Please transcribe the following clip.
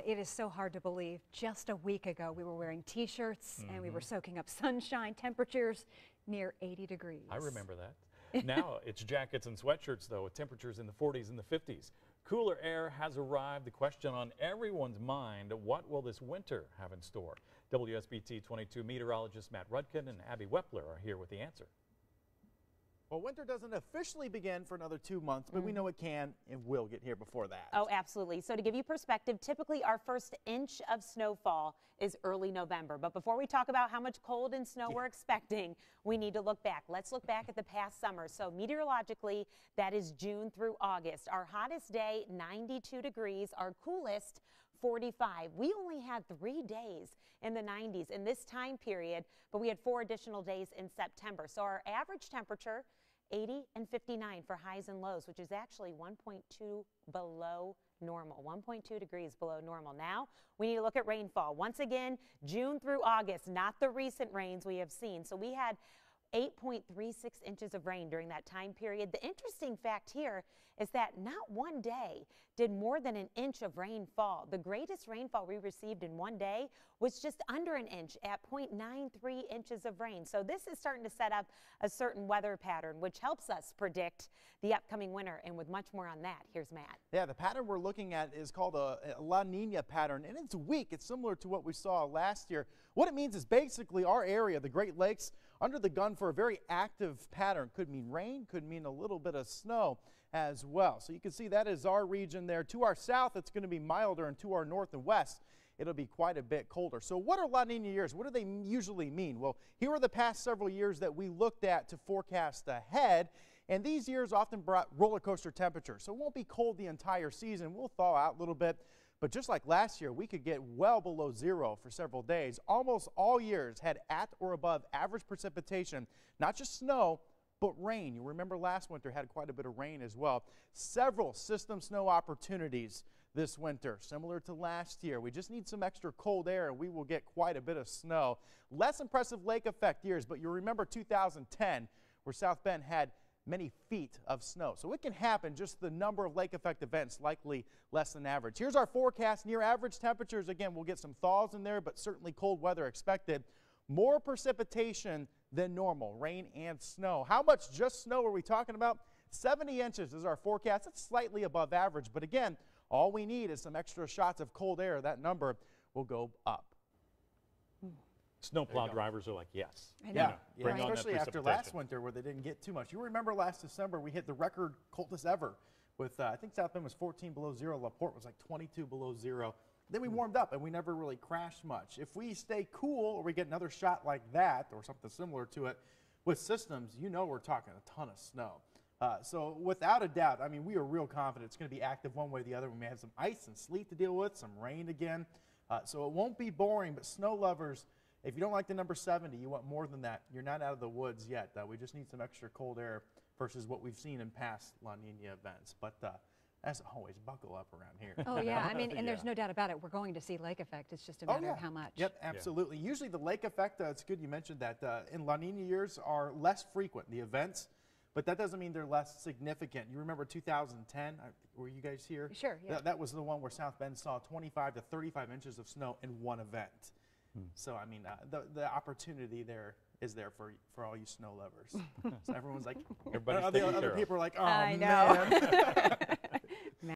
It is so hard to believe. Just a week ago, we were wearing T-shirts and we were soaking up sunshine, temperatures near 80 degrees. I remember that. Now it's jackets and sweatshirts, though, with temperatures in the 40s and the 50s. Cooler air has arrived. The question on everyone's mind, what will this winter have in store? WSBT-22 meteorologist Matt Rudkin and Abby Wepler are here with the answer. Well, winter doesn't officially begin for another 2 months, but we know it can and will get here before that. Oh, absolutely. So to give you perspective, typically our first inch of snowfall is early November. But before we talk about how much cold and snow we're expecting, we need to look back. Let's look back at the past summer. So meteorologically, that is June through August. Our hottest day, 92 degrees. Our coolest, 45. We only had 3 days in the 90s in this time period, but we had 4 additional days in September. So our average temperature, 80 and 59 for highs and lows, which is actually 1.2 below normal, 1.2 degrees below normal. Now we need to look at rainfall. Once again, June through August, not the recent rains we have seen. So we had 8.36 inches of rain during that time period. The interesting fact here is that not one day did more than an inch of rain fall. The greatest rainfall we received in one day was just under an inch at 0.93 inches of rain. So this is starting to set up a certain weather pattern, which helps us predict the upcoming winter. And with much more on that, here's Matt. Yeah, the pattern we're looking at is called a La Nina pattern, and it's weak. It's similar to what we saw last year. What it means is basically our area, the Great Lakes, under the gun for a very active pattern. Could mean rain, could mean a little bit of snow as well. So you can see that is our region there. To our south, it's going to be milder, and to our north and west, it'll be quite a bit colder. So what are La Nina years? What do they usually mean? Well, here are the past several years that we looked at to forecast ahead. And these years often brought roller coaster temperatures. So it won't be cold the entire season. We'll thaw out a little bit. But just like last year, we could get well below zero for several days. Almost all years had at or above average precipitation, not just snow, but rain. You remember last winter had quite a bit of rain as well. Several system snow opportunities this winter, similar to last year. We just need some extra cold air and we will get quite a bit of snow. Less impressive lake effect years, but you remember 2010 where South Bend had many feet of snow. So it can happen, just the number of lake effect events likely less than average. Here's our forecast. Near average temperatures. Again, we'll get some thaws in there, but certainly cold weather expected. More precipitation than normal, rain and snow. How much just snow are we talking about? 70 inches is our forecast. It's slightly above average, but again, all we need is some extra shots of cold air. That number will go up. Snowplow drivers are like, yes. I know. Yeah, Bring on that especially after last precipitation. winter where they didn't get too much. You remember last December we hit the record coldest ever with, I think South Bend was 14 below zero. LaPorte was like 22 below zero. Then we warmed up and we never really crashed much. If we stay cool or we get another shot like that or something similar to it with systems, you know we're talking a ton of snow. So without a doubt, I mean, we are real confident it's going to be active one way or the other. We may have some ice and sleet to deal with, some rain again. So it won't be boring, but snow lovers, if you don't like the number 70, you want more than that. You're not out of the woods yet. We just need some extra cold air versus what we've seen in past La Nina events. But as always, buckle up around here. Oh, yeah. I mean, and there's no doubt about it. We're going to see lake effect. It's just a matter of how much. Yep, absolutely. Yeah. Usually the lake effect, it's good you mentioned that. In La Nina years are less frequent, the events, but that doesn't mean they're less significant. You remember 2010? Were you guys here? Sure, yeah. That was the one where South Bend saw 25 to 35 inches of snow in one event. So, I mean, the opportunity there is there for all you snow lovers. So everyone's like, Everybody's the other people are like, oh, I man. know.